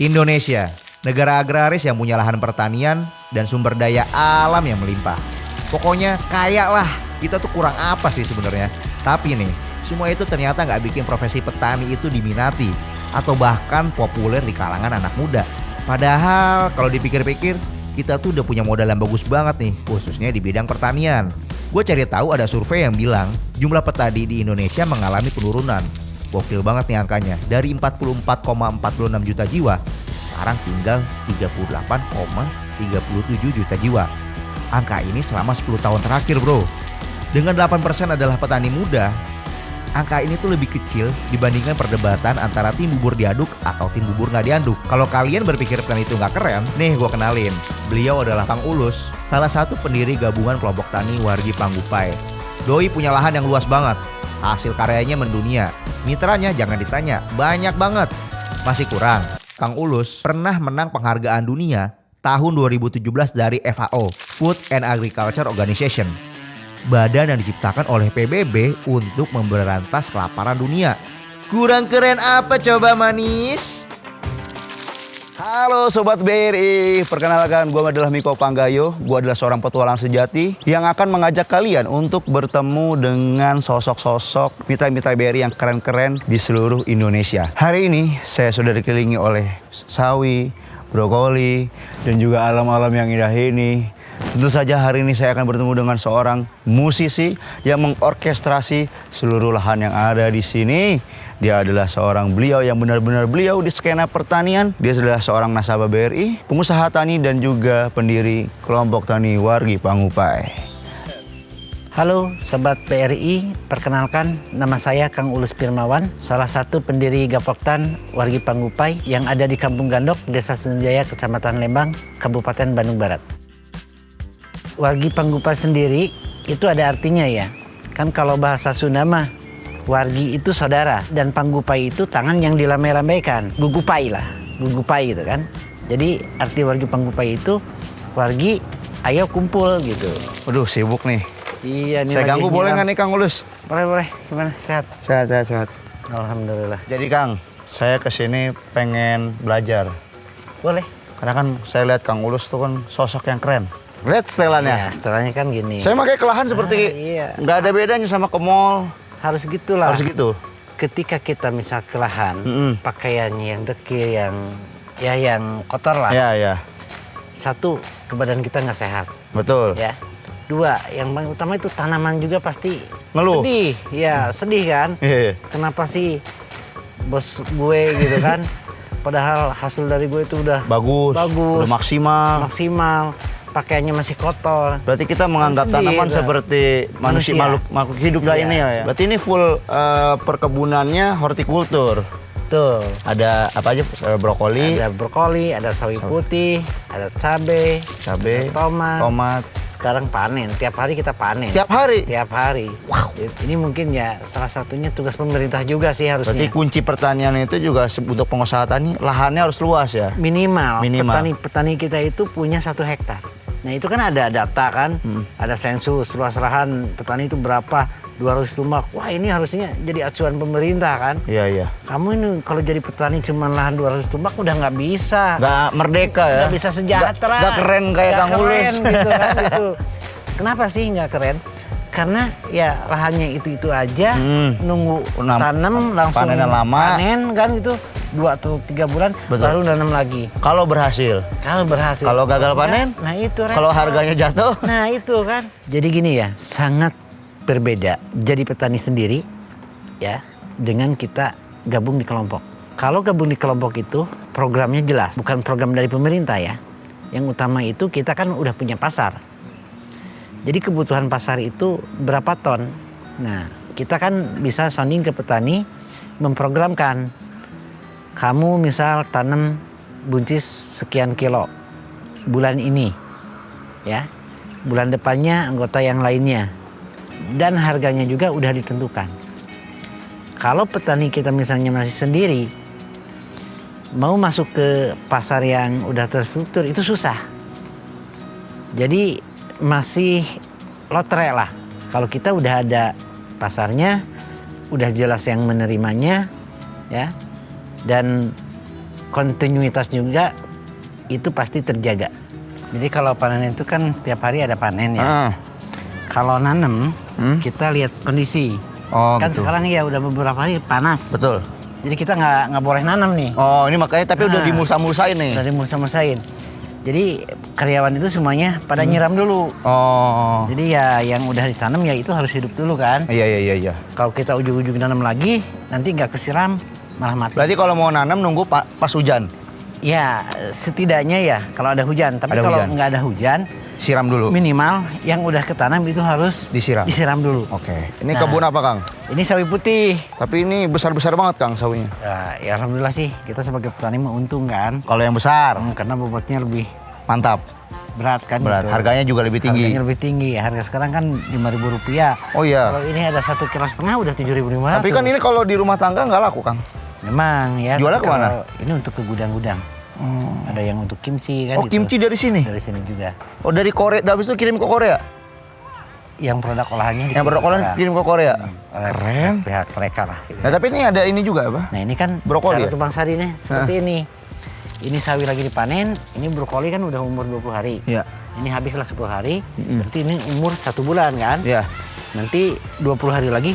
Indonesia, negara agraris yang punya lahan pertanian dan sumber daya alam yang melimpah. Pokoknya kaya lah, kita tuh kurang apa sih sebenarnya? Tapi nih, semua itu ternyata nggak bikin profesi petani itu diminati atau bahkan populer di kalangan anak muda. Padahal kalau dipikir-pikir, kita tuh udah punya modal yang bagus banget nih, khususnya di bidang pertanian. Gue cari tahu ada survei yang bilang jumlah petani di Indonesia mengalami penurunan. Gokil banget nih angkanya, dari 44,46 juta jiwa, sekarang tinggal 38,37 juta jiwa. Angka ini selama 10 tahun terakhir bro. Dengan 8% adalah petani muda, angka ini tuh lebih kecil dibandingkan perdebatan antara tim bubur diaduk atau tim bubur nggak diaduk. Kalau kalian berpikir petani itu nggak keren, nih gue kenalin. Beliau adalah Kang Ulus, salah satu pendiri gabungan kelompok tani Wargi Panggupai. Doi punya lahan yang luas banget, hasil karyanya mendunia. Mitranya jangan ditanya, banyak banget. Masih kurang, Kang Ulus pernah menang penghargaan dunia tahun 2017 dari FAO, Food and Agriculture Organization. Badan yang diciptakan oleh PBB untuk memberantas kelaparan dunia. Kurang keren apa coba manis? Halo Sobat BRI, perkenalkan gue adalah Miko Panggayo. Gue adalah seorang petualang sejati yang akan mengajak kalian untuk bertemu dengan sosok-sosok mitra-mitra BRI yang keren-keren di seluruh Indonesia. Hari ini saya sudah dikelilingi oleh sawi, brokoli, dan juga alam-alam yang indah ini. Tentu saja hari ini saya akan bertemu dengan seorang musisi yang mengorkestrasi seluruh lahan yang ada di sini. Dia adalah seorang beliau yang benar-benar beliau di skena pertanian. Dia adalah seorang nasabah BRI, pengusaha tani dan juga pendiri kelompok tani Wargi Panggupai. Halo Sobat BRI, perkenalkan nama saya Kang Ulus Pirmawan, salah satu pendiri Gapoktan Wargi Panggupai yang ada di Kampung Gandok, Desa Sunjaya, Kecamatan Lembang, Kabupaten Bandung Barat. Wargi Panggupai sendiri itu ada artinya ya. Kan kalau bahasa Sunda mah wargi itu saudara dan panggupai itu tangan yang dilame-lamaikan. Gugupai lah, gugupai gitu kan. Jadi arti wargi panggupai itu wargi ayo kumpul gitu. Waduh sibuk nih. Iya nih. Saya ganggu boleh nggak nih Kang Ulus? Boleh. Gimana? Sehat? Sehat. Alhamdulillah. Jadi Kang, saya kesini pengen belajar. Boleh. Karena kan saya lihat Kang Ulus tuh kan sosok yang keren. Lihat setelannya. Ya, setelahnya kan gini. Saya pakai kelahan seperti iya. nggak ada bedanya sama ke mall. Harus gitulah. Harus gitu. Ketika kita misal ke lahan, pakaiannya yang dekil, yang kotor lah. Iya. Satu, ke badan kita nggak sehat. Betul. Ya. Dua, yang paling utama itu tanaman juga pasti ngeluh. Sedih. Ya, sedih kan? Iya. Kenapa sih bos gue gitu kan? Padahal hasil dari gue itu udah bagus. Udah maksimal. Pakaiannya masih kotor. Berarti kita menganggap tanaman seperti manusia, makhluk hidup lainnya ya. Berarti ini full perkebunannya hortikultur. Tuh. Ada apa aja? Brokoli. Ada brokoli, ada sawi putih, ada cabai, tomat. Sekarang panen. Tiap hari kita panen. Tiap hari. Wow. Ini mungkin ya salah satunya tugas pemerintah juga sih harusnya. Berarti kunci pertanian itu juga untuk pengusaha tani lahannya harus luas ya. Minimal. Petani kita itu punya 1 hektar. Nah itu kan ada data kan, ada sensus luas lahan petani itu berapa, 200 tumbak. Wah ini harusnya jadi acuan pemerintah kan. Iya. Kamu ini kalau jadi petani cuma lahan 200 tumbak udah nggak bisa. Nggak merdeka ya. Nggak bisa sejahtera. Nggak keren kayak Kang Ulus. Gitu kan gitu. Kenapa sih nggak keren? Karena ya lahannya itu aja, nunggu tanam langsung panen kan gitu. 2 atau 3 bulan. Betul. Baru nanam lagi. Kalau berhasil. Kalau gagal panen, nah itu. Kalau harganya jatuh, nah itu kan. Jadi gini ya, sangat berbeda jadi petani sendiri ya dengan kita gabung di kelompok. Kalau gabung di kelompok itu programnya jelas, bukan program dari pemerintah ya. Yang utama itu kita kan udah punya pasar. Jadi kebutuhan pasar itu berapa ton. Nah, kita kan bisa sounding ke petani memprogramkan. Kamu misal tanam buncis sekian kilo bulan ini, ya. Bulan depannya anggota yang lainnya. Dan harganya juga udah ditentukan. Kalau petani kita misalnya masih sendiri, mau masuk ke pasar yang udah terstruktur itu susah. Jadi masih lotre lah. Kalau kita udah ada pasarnya, udah jelas yang menerimanya, ya. Dan kontinuitas juga itu pasti terjaga. Jadi kalau panen itu kan tiap hari ada panen ya. Kalau nanam kita lihat kondisi. Oh, kan gitu. sekarang ya udah beberapa hari panas. Betul. Jadi kita nggak boleh nanam nih. Oh, ini makanya tapi udah Nah. dimulsa-mulsain nih. Dari mulsa-mulsain. Jadi karyawan itu semuanya pada nyiram dulu. Oh. Jadi ya yang udah ditanam ya itu harus hidup dulu kan. Iya. Kalau kita ujung-ujung nanam lagi, nanti nggak kesiram malah mati. Berarti kalau mau nanam nunggu pas hujan, Ya setidaknya ya kalau ada hujan. Tapi Ada kalau hujan. nggak ada hujan, siram dulu. minimal yang udah ketanam itu harus Disiram. dulu. Oke. Ini Nah. kebun apa, Kang? Ini sawi putih. Tapi ini besar-besar banget, Kang, sawinya. Ya alhamdulillah sih kita sebagai petani menguntung kan. Kalau yang besar, Karena bobotnya lebih mantap. berat kan. Berat. gitu. Harganya juga lebih tinggi. Harganya lebih tinggi. Harga sekarang kan Rp5.000. Oh iya. Kalau ini ada 1,5 kilo udah 7.500. Tapi kan ini kalau di rumah tangga nggak laku, Kang. Memang ya. Jualnya tapi kemana? kalau Ini untuk ke gudang-gudang. Ada yang untuk kimchi kan. Oh, kimchi dari sini? Dari sini juga. Oh, dari Korea. Habis itu kirim ke Korea. Yang produk olahannya Yang berdokolan kirim ke Korea. oleh Keren. pihak mereka lah. gitu. Nah, tapi ini ada ini juga apa? Nah ini kan Brokoli cara ya? tumpang sari nih seperti ini. Ini sawi lagi dipanen, ini brokoli kan udah umur 20 hari. Iya. Ini habislah 10 hari, berarti ini umur 1 bulan kan. Iya. Nanti 20 hari lagi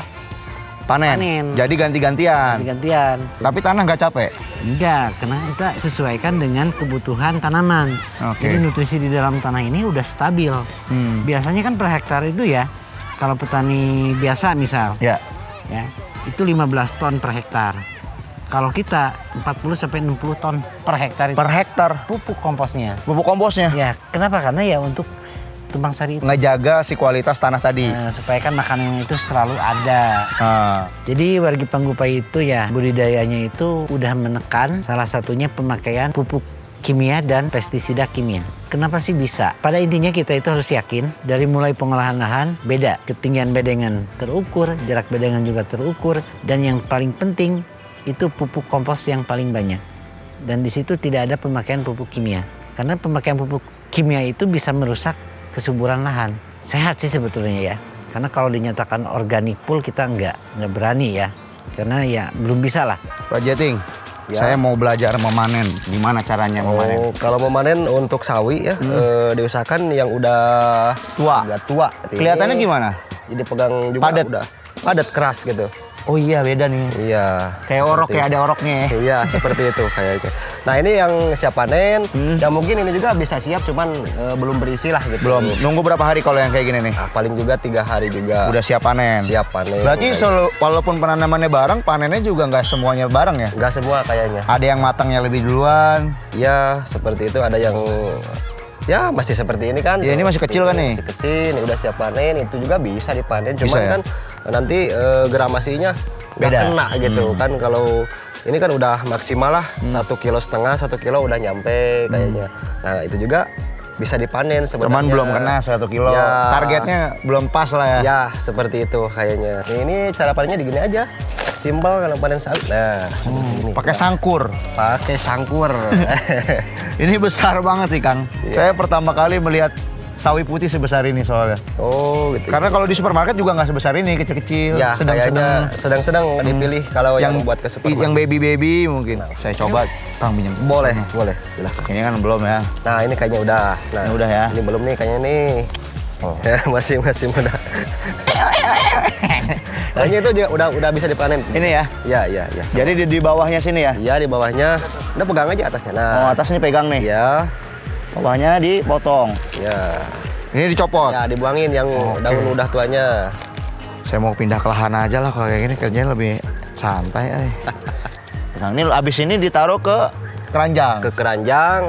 Panen. Jadi ganti-gantian. gantian. Tapi tanah nggak capek. Enggak, karena kita sesuaikan dengan kebutuhan tanaman. Oke. Jadi nutrisi di dalam tanah ini udah stabil. Biasanya kan per hektar itu ya, kalau petani biasa misal, Ya. ya itu 15 ton per hektar. Kalau kita 40 sampai 60 ton per hektar itu Per hektar. pupuk komposnya. Pupuk komposnya. Ya, kenapa? Karena ya untuk tumpang sari itu Ngejaga si kualitas tanah tadi. supaya kan makanan itu selalu ada. Ah. Jadi wargi Panggupai itu ya budidayanya itu udah menekan salah satunya pemakaian pupuk kimia dan pestisida kimia. Kenapa sih bisa? Pada intinya kita itu harus yakin dari mulai pengolahan lahan beda, ketinggian bedengan terukur, jarak bedengan juga terukur, dan yang paling penting itu pupuk kompos yang paling banyak. Dan di situ tidak ada pemakaian pupuk kimia. Karena pemakaian pupuk kimia itu bisa merusak kesuburan lahan. Sehat sih sebetulnya ya. Karena kalau dinyatakan organik full kita nggak berani ya. Karena ya belum bisa lah. Pak Jating, Ya. saya mau belajar memanen. Gimana caranya memanen? Oh, kalau memanen untuk sawi ya, diusahakan yang udah Tua. Udah tua. Kelihatannya Ini gimana? Jadi pegang juga Padat. udah padat keras gitu. Oh iya, beda nih. Iya. Kayak orok, seperti kayak ada oroknya ya. Iya, seperti itu kayaknya. Nah, ini yang siap panen. Ya mungkin ini juga bisa siap, cuman belum berisi lah gitu. Belum. Nunggu berapa hari kalau yang kayak gini nih? Nah, paling juga 3 hari juga. Udah siap panen. Siap panen. Berarti Kayak- walaupun penanamannya bareng, panennya juga nggak semuanya bareng ya? nggak semua kayaknya. Ada yang matangnya lebih duluan. Ya, seperti itu. Ada yang ya masih seperti ini kan. Ya, ini masih kecil kan nih? Masih kecil, ini udah siap panen. Itu juga bisa dipanen. Cuman Bisa ya? kan nanti gramasinya nggak Beda. kena gitu kan. Kalau ini kan udah maksimal lah 1,5 kilo, 1 kilo udah nyampe kayaknya. Nah itu juga bisa dipanen sebenarnya. Cuman belum kena 1 kilo. Ya. Targetnya belum pas lah ya. Ya seperti itu kayaknya. Ini cara panennya digini aja. Simpel kalau panen sawi. Nah seperti ini. Pakai sangkur. Pakai sangkur. Ini besar banget sih, Kang. Iya. Saya pertama kali melihat sawi putih sebesar ini soalnya. Oh gitu. Karena kalau di supermarket juga nggak sebesar ini, kecil-kecil, Ya, sedang-sedang. kayaknya sedang-sedang dipilih kalau yang buat ke supermarket. yang baby mungkin. Saya coba, Kang pinjam. Boleh, boleh. Silahkan. Ini kan belum ya. Nah, ini kayaknya udah. Nah, Ini udah ya? Ini belum nih kayaknya nih. Oh. Ya, masih muda. Kayaknya itu juga udah bisa dipanen. Ini ya. Iya, iya, iya. Jadi di bawahnya sini ya. Iya, di bawahnya. Udah pegang aja atasnya. Nah. Oh, atas ini pegang nih. Iya. Bawahnya dipotong. Ya. Ini dicopot. Ya, dibuangin yang Oke. daun udah tuanya. Saya mau pindah ke lahan aja lah kalau kayak gini, kerjanya lebih santai. Nah, ini abis ini ditaruh ke keranjang. Ke keranjang,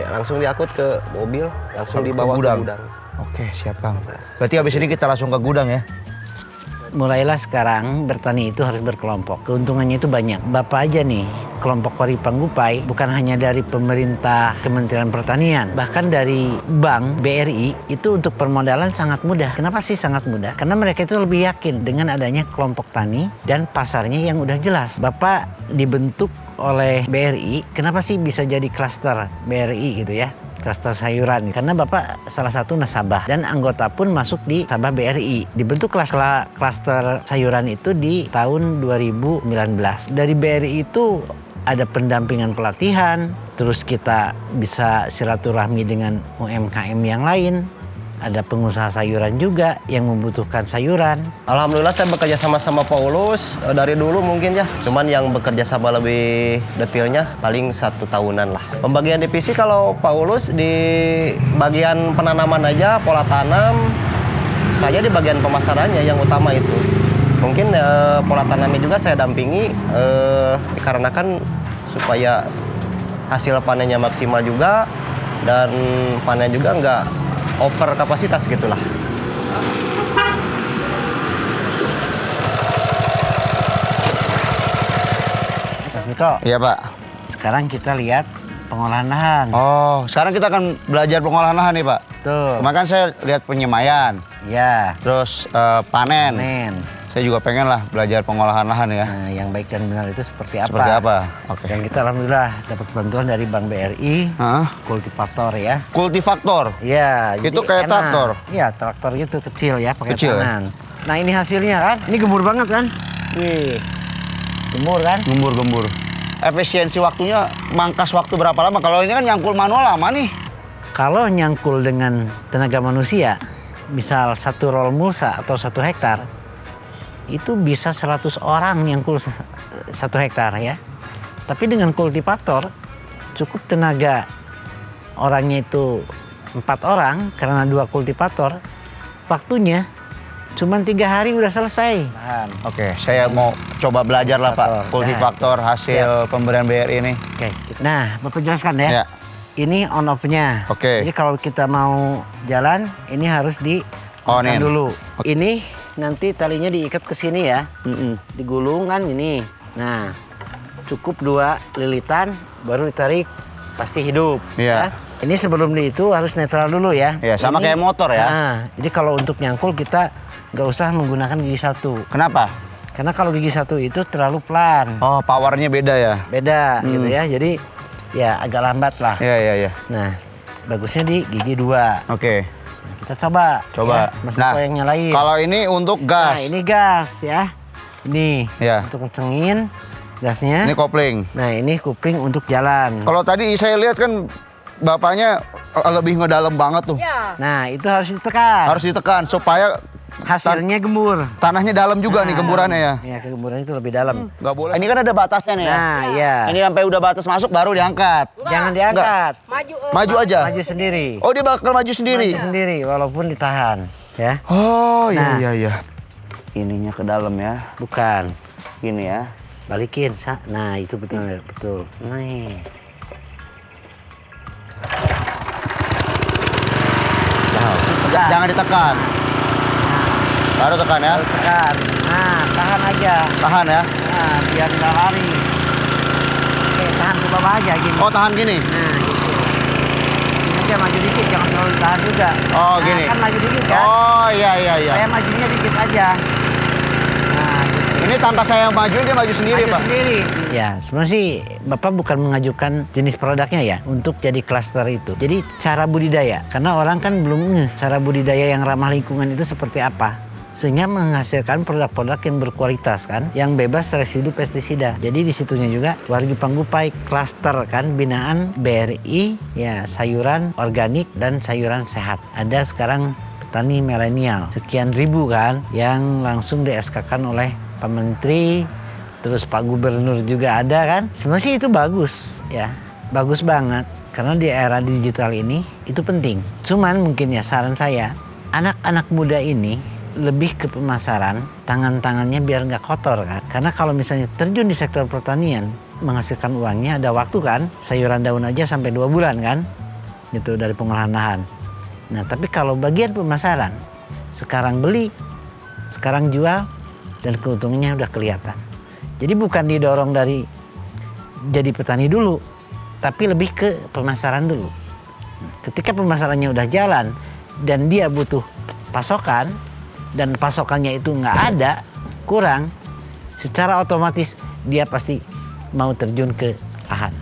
langsung diangkut ke mobil, langsung dibawa ke gudang. Oke, siap Kang. Berarti abis ini kita langsung ke gudang ya? Mulailah sekarang bertani itu harus berkelompok. Keuntungannya itu banyak. Bapak aja nih, kelompok Wargi Panggupai bukan hanya dari pemerintah Kementerian Pertanian, bahkan dari Bank BRI itu untuk permodalan sangat mudah. Kenapa sih sangat mudah? Karena mereka itu lebih yakin dengan adanya kelompok tani dan pasarnya yang udah jelas. Bapak dibentuk oleh BRI, kenapa sih bisa jadi klaster BRI gitu ya? Klaster sayuran, karena Bapak salah satu nasabah dan anggota pun masuk di nasabah BRI. Dibentuk klaster sayuran itu di tahun 2019. Dari BRI itu ada pendampingan pelatihan, terus kita bisa silaturahmi dengan UMKM yang lain. Ada pengusaha sayuran juga yang membutuhkan sayuran. Alhamdulillah saya bekerja sama Paulus dari dulu mungkin ya. Cuman yang bekerja sama lebih detailnya paling 1 tahunan lah. Pembagian divisi kalau Paulus di bagian penanaman aja, pola tanam. Saya di bagian pemasarannya yang utama itu. Mungkin pola tanamnya juga saya dampingi dikarenakan supaya hasil panennya maksimal juga dan panen juga nggak over kapasitas gitulah. Mas Miko, Iya Pak. sekarang kita lihat pengolahan lahan. Oh, sekarang kita akan belajar pengolahan lahan nih Pak. Tuh. Kemarin kan saya lihat penyemaian, Ya, terus panen. men. Saya juga pengen lah belajar pengolahan lahan ya. Nah, yang baik dan benar itu seperti apa? Seperti apa? Oke. Dan kita alhamdulillah dapat bantuan dari Bank BRI, Hah? kultivator ya. Kultifaktor. Iya, Itu jadi kayak enak. traktor? Iya, traktor gitu kecil ya, pakai Kecil ya? tangan. Nah, ini hasilnya kan. Ini gembur banget kan? Wih. Gembur kan? Gembur-gembur. Efisiensi waktunya mangkas waktu berapa lama? Kalau ini kan nyangkul manual lama nih. Kalau nyangkul dengan tenaga manusia, misal 1 roll mulsa atau 1 hektar, itu bisa 100 orang nyangkul 1 hektar ya. Tapi dengan kultivator, cukup tenaga orangnya itu 4 orang, karena 2 kultivator, waktunya cuma 3 hari udah selesai. Oke, saya mau coba belajar lah Pak. Kultivator. Kultifaktor hasil pemberian BRI ini. Oke, nah Bapak jelaskan ya. Ya. Ini on off-nya. Oke. Jadi kalau kita mau jalan, ini harus di On-in. dulu. Ini nanti talinya diikat ke sini ya. Digulung kan ini. Nah, cukup 2 lilitan, baru ditarik, pasti hidup. Iya. Ya. Ini sebelum di itu harus netral dulu ya. Iya, sama kayak motor ya. Nah, jadi kalau untuk nyangkul kita nggak usah menggunakan gigi 1. Kenapa? Karena kalau gigi 1 itu terlalu pelan. Oh, powernya beda ya? Beda gitu ya. Jadi ya agak lambat lah. Iya, iya, iya. Nah, bagusnya di gigi 2. Oke. Nah, kita coba. Coba. Ya, Mas Niko yang nyalain. Kalau ini untuk gas. Nah, ini gas ya. Ini Ya. untuk kencengin gasnya. Ini kopling. Nah, ini kuping untuk jalan. Kalau tadi saya lihat kan bapaknya lebih ngedalam banget tuh. Nah, itu harus ditekan. Harus ditekan supaya Hasilnya gembur. tanahnya dalam juga nih gemburannya ya. Iya, kegemburannya itu lebih dalam. Nggak boleh. Ini kan ada batasnya nih ya. Nah, iya. Ini sampai udah batas masuk baru diangkat. Jangan diangkat. Maju aja. Maju sendiri. Oh, dia bakal maju sendiri. Maju sendiri walaupun ditahan, ya. Oh, iya Nah. iya iya. Ininya ke dalam ya. Bukan. Gini ya. Balikin. Nah, itu betul betul. Nih. Jangan ditekan. Baru tekan ya. Harus tekan. Nah, tahan aja. Tahan ya. Nah, biar nggak lari. Oke, tahan ke bawah aja gini. Oh, tahan gini. Nah, gitu. Ini aja maju dikit, jangan terlalu tahan juga. Oh, Nah, gini. kan maju dikit kan? Oh, iya iya iya. Saya majunya dikit aja. Nah, gitu. Ini tanpa saya maju dia maju sendiri, Maju Pak. sendiri. Ya, sebenarnya sih Bapak bukan mengajukan jenis produknya ya untuk jadi klaster itu. Jadi cara budidaya, karena orang kan belum ngeh cara budidaya yang ramah lingkungan itu seperti apa. Sehingga menghasilkan produk-produk yang berkualitas kan, yang bebas residu pestisida. Jadi di situnya juga Wargi Panggupai klaster kan, binaan BRI ya, sayuran organik dan sayuran sehat. Ada sekarang petani milenial sekian ribu kan, yang langsung di SK-kan oleh Pak Menteri, terus Pak Gubernur juga ada kan. Sebenarnya sih itu bagus ya, bagus banget. Karena di era digital ini itu penting. Cuman mungkin ya saran saya, anak-anak muda ini lebih ke pemasaran, tangan-tangannya biar nggak kotor kan. Karena kalau misalnya terjun di sektor pertanian, menghasilkan uangnya ada waktu kan. Sayuran daun aja sampai 2 bulan kan, gitu dari pengolahan lahan. Nah tapi kalau bagian pemasaran, sekarang beli, sekarang jual, dan keuntungannya udah kelihatan. Jadi bukan didorong dari jadi petani dulu, tapi lebih ke pemasaran dulu. Ketika pemasarannya udah jalan, dan dia butuh pasokan, dan pasokannya itu nggak ada, kurang, secara otomatis dia pasti mau terjun ke lahan.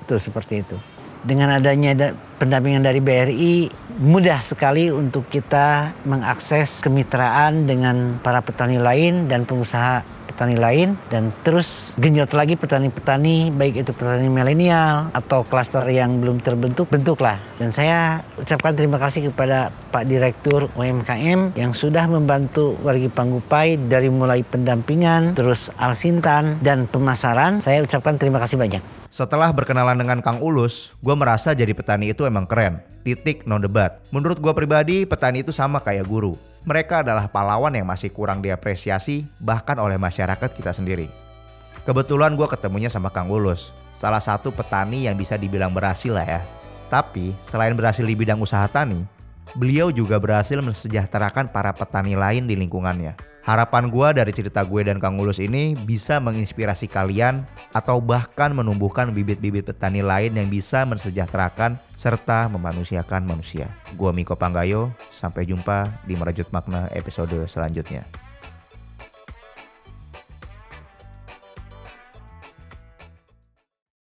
Itu seperti itu. Dengan adanya pendampingan dari BRI, mudah sekali untuk kita mengakses kemitraan dengan para petani lain dan pengusaha petani lain dan terus genjot lagi petani-petani, baik itu petani milenial atau klaster yang belum terbentuk, bentuklah. Dan saya ucapkan terima kasih kepada Pak Direktur UMKM yang sudah membantu wargi Panggupai dari mulai pendampingan, terus alsintan dan pemasaran. Saya ucapkan terima kasih banyak. Setelah berkenalan dengan Kang Ulus, gue merasa jadi petani itu emang keren. Titik, no debat. Menurut gue pribadi, petani itu sama kayak guru. Mereka adalah pahlawan yang masih kurang diapresiasi, bahkan oleh masyarakat kita sendiri. Kebetulan gue ketemunya sama Kang Ulus, salah satu petani yang bisa dibilang berhasil lah ya. Tapi, selain berhasil di bidang usaha tani, beliau juga berhasil mensejahterakan para petani lain di lingkungannya. Harapan gue dari cerita gue dan Kang Ulus ini bisa menginspirasi kalian atau bahkan menumbuhkan bibit-bibit petani lain yang bisa mensejahterakan serta memanusiakan manusia. Gue Miko Panggayo, sampai jumpa di Merajut Makna episode selanjutnya.